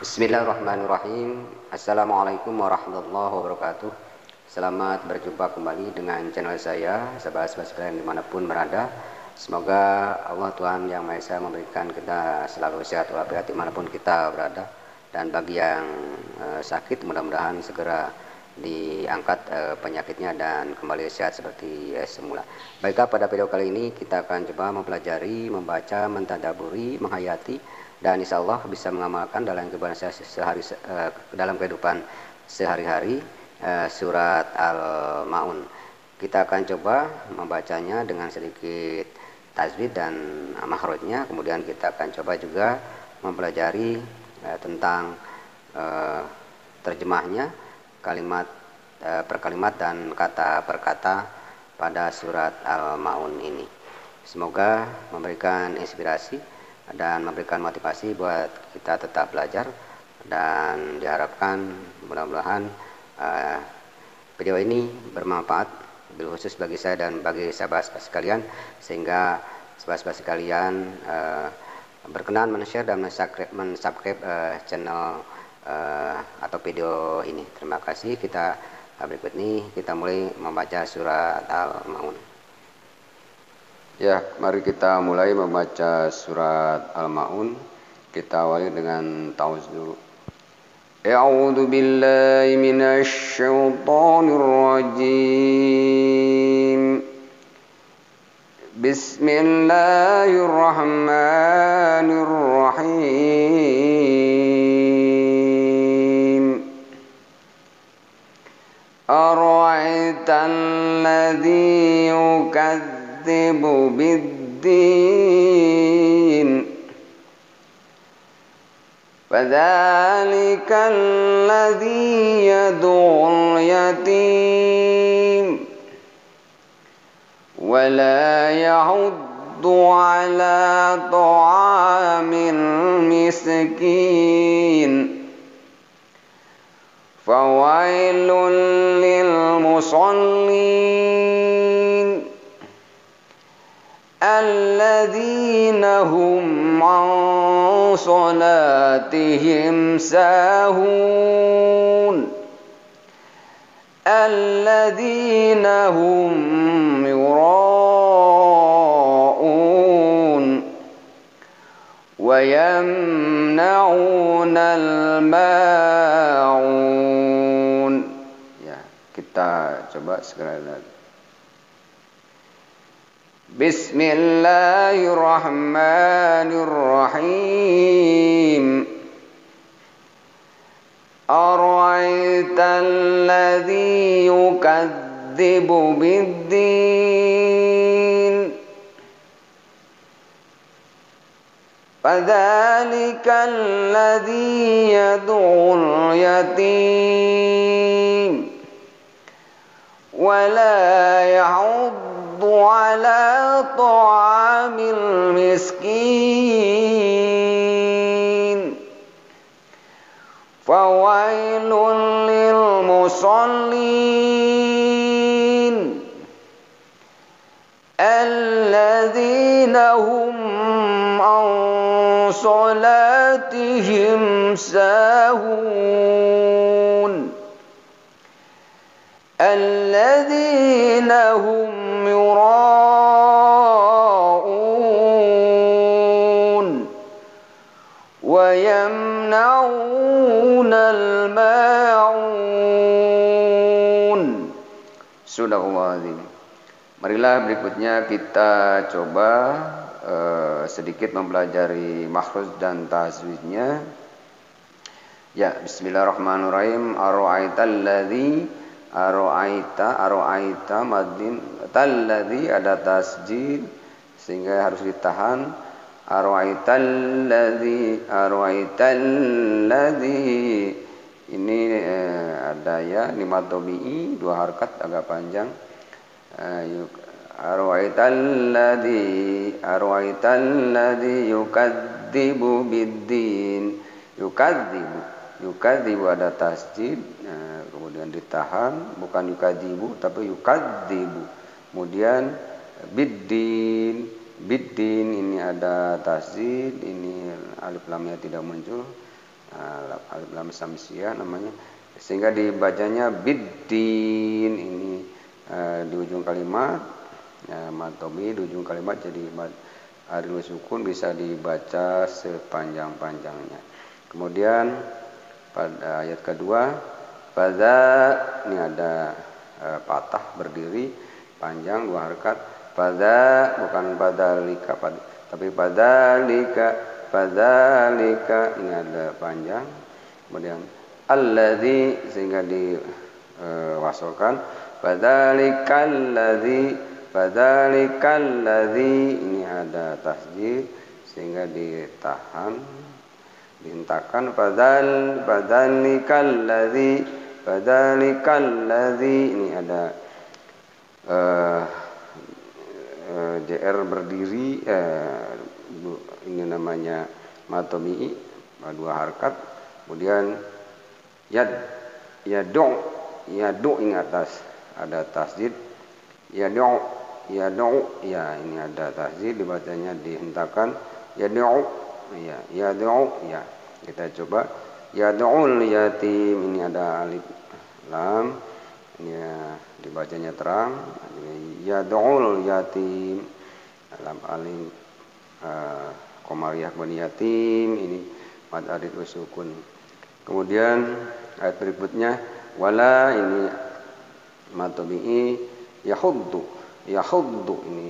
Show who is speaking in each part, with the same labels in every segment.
Speaker 1: Bismillahirrahmanirrahim. Assalamualaikum warahmatullahi wabarakatuh. Selamat berjumpa kembali dengan channel saya, sahabat-sahabat sekalian dimanapun berada. Semoga Allah Tuhan Yang Maha Esa memberikan kita selalu sehat walafiat dimanapun kita berada. Dan bagi yang sakit, mudah-mudahan segera diangkat penyakitnya dan kembali sehat seperti semula. Baiklah, pada video kali ini kita akan coba mempelajari, membaca, mentadaburi, menghayati, dan insya Allah bisa mengamalkan dalam kehidupan sehari-hari surat Al-Ma'un. Kita akan coba membacanya dengan sedikit tajwid dan makhrajnya. Kemudian kita akan coba juga mempelajari tentang terjemahnya, kalimat per kalimat dan kata per kata pada surat Al-Ma'un ini. Semoga memberikan inspirasi dan memberikan motivasi buat kita tetap belajar, dan diharapkan mudah-mudahan video ini bermanfaat bil khusus bagi saya dan bagi sahabat-sahabat sekalian, sehingga sahabat-sahabat sekalian berkenan men-share dan men-subscribe channel atau video ini. Terima kasih. Kita berikut ini kita mulai membaca surat Al-Ma'un. Ya, mari kita mulai membaca surat Al-Ma'un. Kita awali dengan ta'awudz dulu. A'udzu billahi minasy syaithanir rajim. Bismillahirrahmanirrahim. Ara'aital ladzi yukadzibu biddin fadzalikal ladzi yad'ul yatim wa la yahuddu ala ta'amil miskin fawailul lil musallin alladzina hum an salatihim sahun alladzina hum yura'un wa yamna'unal ma'un. Ya, kita coba segera lihat. Bismillahirrahmanirrahim. Ara'aital ladzi yukadzibu biddin fadzalikal ladzi yad'ul yatim wa la yahuddu ala ta'amil miskin fawailul lil musallin alladzina hum an salatihim sahun alladzina hum yura'un wa yamna'unal ma'un. Subhanallah. Marilah berikutnya kita coba sedikit mempelajari makhraj dan tajwidnya. Ya, bismillahirrahmanirrahim. Ara'aita madin talladzi ada tasjid sehingga harus ditahan. Ara'aital ladzi ini ada ya lima tabi'i, dua harkat agak panjang. Ara'aital ladzi yukadzibu biddin. Yukadzibu ada tasjid, kemudian ditahan, bukan yukadzibu tapi yukadzibu. Kemudian biddin ini ada tasjid, ini alif lamnya tidak muncul.
Speaker 2: alif lam samsiah namanya, sehingga dibacanya biddin ini di ujung kalimat, mad tabii di ujung kalimat jadi mad aridul sukun bisa dibaca sepanjang-panjangnya. Kemudian pada ayat kedua, pada ini ada patah berdiri panjang 2 harakat. Pada bukan padalika, tapi padalika ini ada panjang. Kemudian alladzi sehingga diwasolkan. Padzalikal ladzi ini ada tasjid sehingga ditahan, dihentakan. Padzalikal ladzi ini ada JR berdiri, ini namanya mad tabii 2 harakat. Kemudian yadu ini atas ada tasjid, yadu ya ini ada tasjid, dibacanya dihentakan, yadu ya. Kita coba yad'ul yatim, ini ada alif lam, ini dibacanya terang, yad'ul yatim, lam alif qamariyah bani yatim, ini mad arid sukun. Kemudian ayat berikutnya wala ini mad tabii yahuddu ini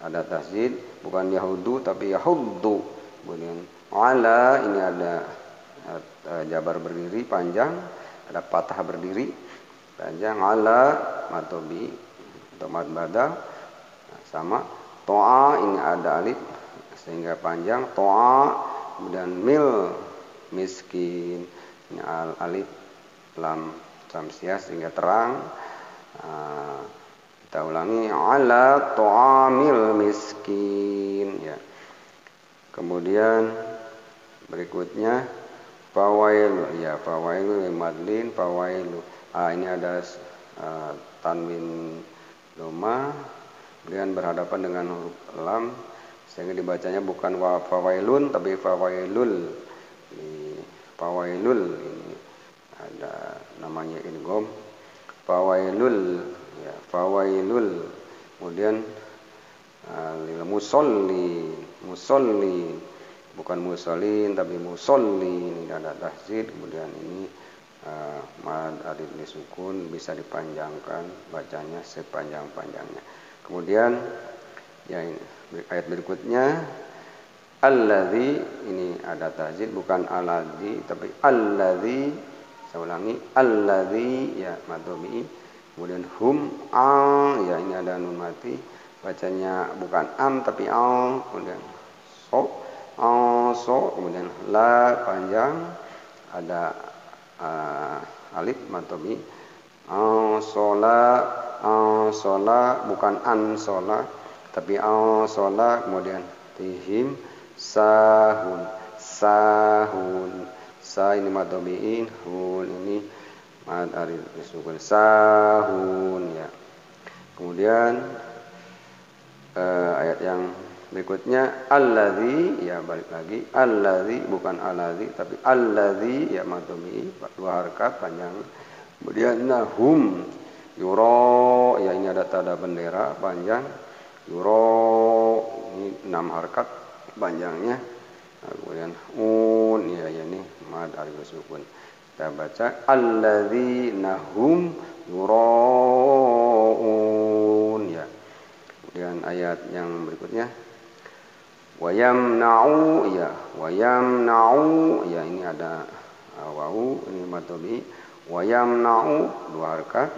Speaker 2: ada tasjid, bukan yahuddu tapi yahuddu. Kemudian ala ini ada jabar berdiri panjang, ada patah berdiri panjang, ala mad tabii atau mad badal sama. To'a ini ada alif sehingga panjang, to'a. Kemudian miskin ini alif lam samsiah sehingga terang. Kita ulangi, ala ta'amil miskin ya. Kemudian berikutnya fawailu ya, fawailu madlin fawailu. Ini ada tanwin doma, kemudian berhadapan dengan huruf lam sehingga dibacanya bukan fawailun tapi fawailul. Fawailul ini ada namanya idgham, fawailul ya, fawailul. Kemudian lil musolli bukan musallin tapi musolli, ini ada tahzid. Kemudian ini mad arid sukun bisa dipanjangkan bacanya sepanjang-panjangnya. Kemudian ya ini, ayat berikutnya alladzi ini ada tahzid bukan aladzi tapi alladzi. Saya ulangi, alladzi ya mad tabii. Kemudian hum ya ini ada nun mati, bacanya bukan am tapi al. Kemudian so kemudian la panjang, ada alif mad tabii. Sola bukan an sola tapi sola. Kemudian tihim sahun sa ini mad tabii, hun ini mad arid sukun sahun ya. Kemudian ayat yang berikutnya alladzi ya, balik lagi alladzi bukan aladzi tapi alladzi ya mad tabii 2 harakat panjang. Kemudian nahum yuro ya, ini ada tanda bendera panjang, yuro ini 6 harakat panjangnya. Kemudian ya ini mad arid sukun. Kita baca alladzina hum yuraun ya. Kemudian ayat yang berikutnya wayamna'u ya ini ada wawu, ini mad tabii. Wayamna'u 2 harakat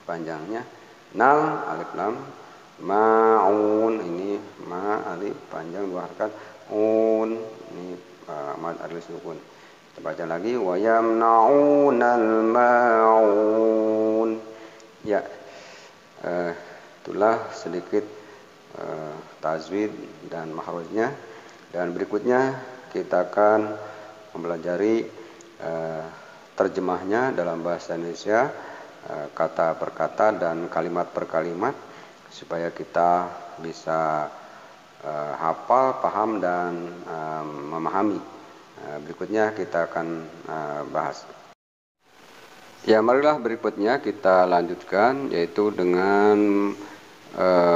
Speaker 2: panjangnya, nal alif lam, ma'un ini ma alif panjang 2 harakat, un ini mad arid sukun. Kita baca lagi wayamna'unal ma'un ya. Itulah sedikit tajwid dan makhrajnya. Dan berikutnya kita akan mempelajari terjemahnya dalam bahasa Indonesia, kata per kata dan kalimat per kalimat, supaya kita bisa hafal, paham dan memahami Berikutnya kita akan bahas. Ya, marilah berikutnya kita lanjutkan, yaitu dengan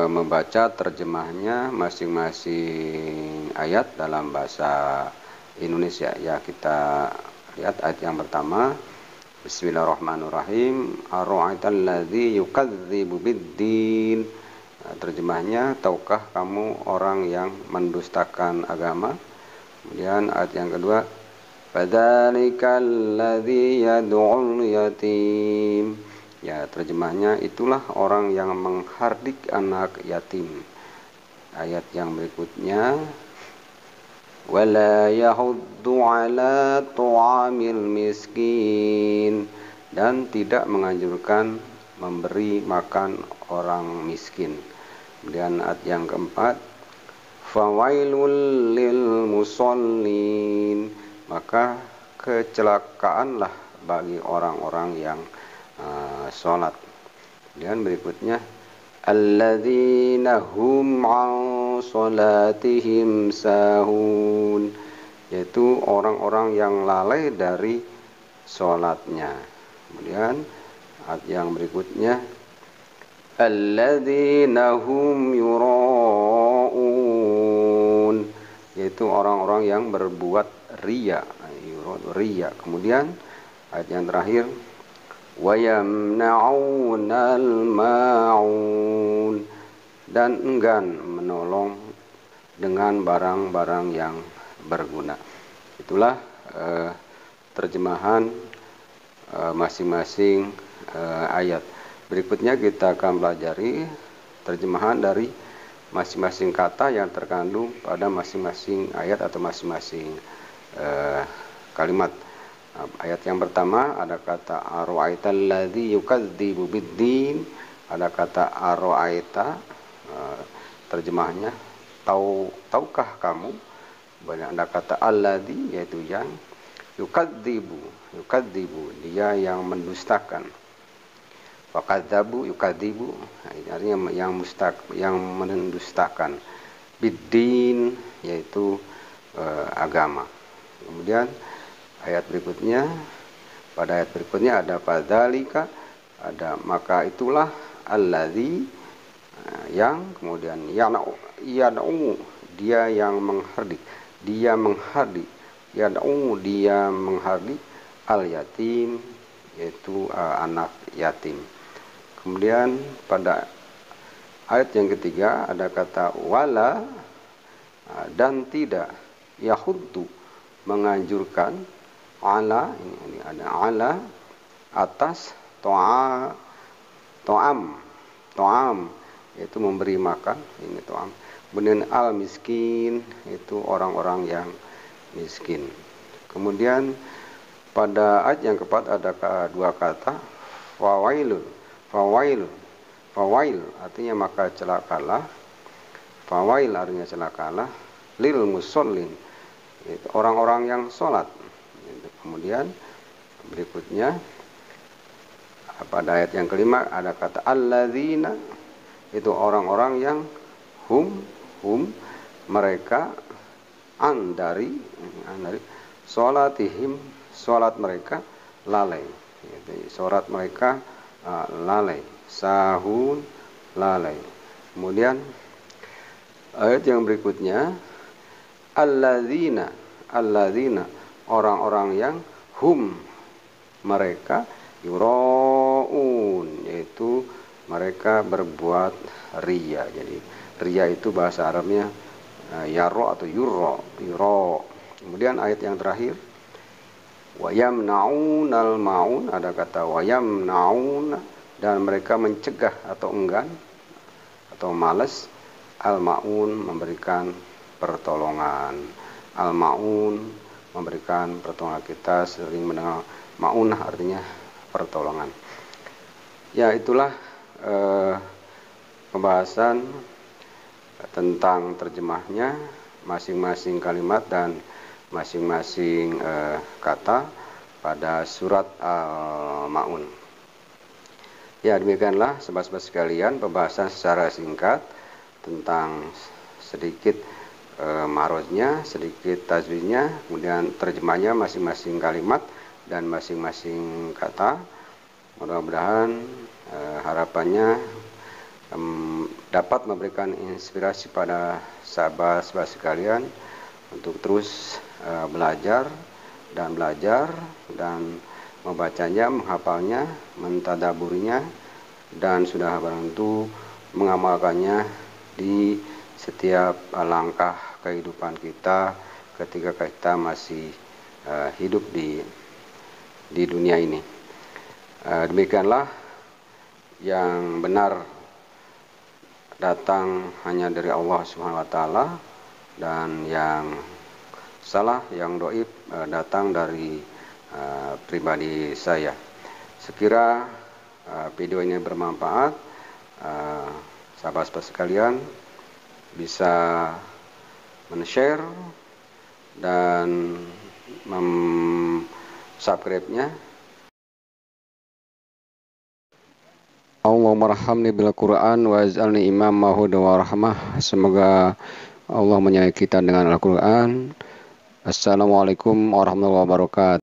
Speaker 2: membaca terjemahnya masing-masing ayat dalam bahasa Indonesia. Ya, kita lihat ayat yang pertama. Bismillahirrahmanirrahim. Ara'aital ladzi yukadzibu biddin. Terjemahnya, tahukah kamu orang yang mendustakan agama? Kemudian ayat yang kedua, fadzalikal ladzi yad'ul yatim. Ya, terjemahnya, itulah orang yang menghardik anak yatim. Ayat yang berikutnya, wala yahuddu ala tu'amil miskin, dan tidak menganjurkan memberi makan orang miskin. Kemudian ayat yang keempat, fawailul lil musallin, maka kecelakaanlah bagi orang-orang yang sholat. Kemudian berikutnya, alladzina hum an sholatihim sahun, yaitu orang-orang yang lalai dari sholatnya. Kemudian ayat yang berikutnya, alladzina hum yura'un, yaitu orang-orang yang berbuat riya. Kemudian ayat yang terakhir, wa yamna'unal ma'un, dan enggan menolong dengan barang-barang yang berguna. Itulah terjemahan masing-masing ayat. Berikutnya kita akan pelajari terjemahan dari masing-masing kata yang terkandung pada masing-masing ayat atau masing-masing kalimat. Ayat yang pertama ada kata ara'aital ladzi yukadzibu biddin, ada kata ara'aita, terjemahnya tahukah kamu. Banyak ada kata alladzi, yaitu yang, yukadzibu dia yang mendustakan, fakadzabu yukadzibu, artinya yang mendustakan, biddin yaitu agama. Kemudian ayat berikutnya, pada ayat berikutnya ada fadzalika, ada maka itulah, alladzi yang, kemudian yad'u dia yang menghardik, yad'u dia menghardik, al yatim yaitu anak yatim. Kemudian pada ayat yang ketiga ada kata wala, dan tidak, yahuddu menganjurkan, ala, ini ada ala atas, to'am yaitu memberi makan, ini to'am. Kemudian al miskin itu orang-orang yang miskin. Kemudian pada ayat yang keempat ada dua kata fawail, artinya maka celakalah, fawail artinya celakalah, lil musallin itu orang-orang yang sholat. Kemudian berikutnya pada ayat yang kelima ada kata alladzina, itu orang-orang yang hum mereka, dari sholatihim sholat mereka, lalai, sholat mereka lalai, sahun lalai. Kemudian ayat yang berikutnya, alladzina orang-orang yang hum mereka, yura'un yaitu mereka berbuat riya. Jadi riya itu bahasa Arabnya yaro atau yuro. Kemudian ayat yang terakhir, wa yamna'unal ma'un, ada kata wa yamna'un, dan mereka mencegah atau enggan atau malas, al ma'un memberikan pertolongan. Al ma'un memberikan pertolongan, kita sering mendengar ma'unah artinya pertolongan. Ya, itulah pembahasan tentang terjemahnya masing-masing kalimat dan masing-masing kata pada surat Al-Ma'un. Ya, demikianlah sobat-sobat sekalian pembahasan secara singkat tentang sedikit marojnya, sedikit tajwidnya, kemudian terjemahnya masing-masing kalimat dan masing-masing kata. Mudah-mudahan harapannya dapat memberikan inspirasi pada sahabat-sahabat sekalian untuk terus belajar dan membacanya, menghafalnya, mentadaburinya, dan sudah barang tentu mengamalkannya di setiap langkah kehidupan kita ketika kita masih hidup di dunia ini. Demikianlah yang benar datang hanya dari Allah Subhanahu wa taala, dan yang salah, yang dhaif datang dari pribadi saya. Sekira video ini bermanfaat, sahabat-sahabat sekalian bisa men-share dan subscribe-nya. Allahumma rahamni bil Qur'an wa ij'alni imamah hudan wa rahmah. Semoga Allah menyayangi kita dengan Al-Qur'an. Assalamualaikum warahmatullahi wabarakatuh.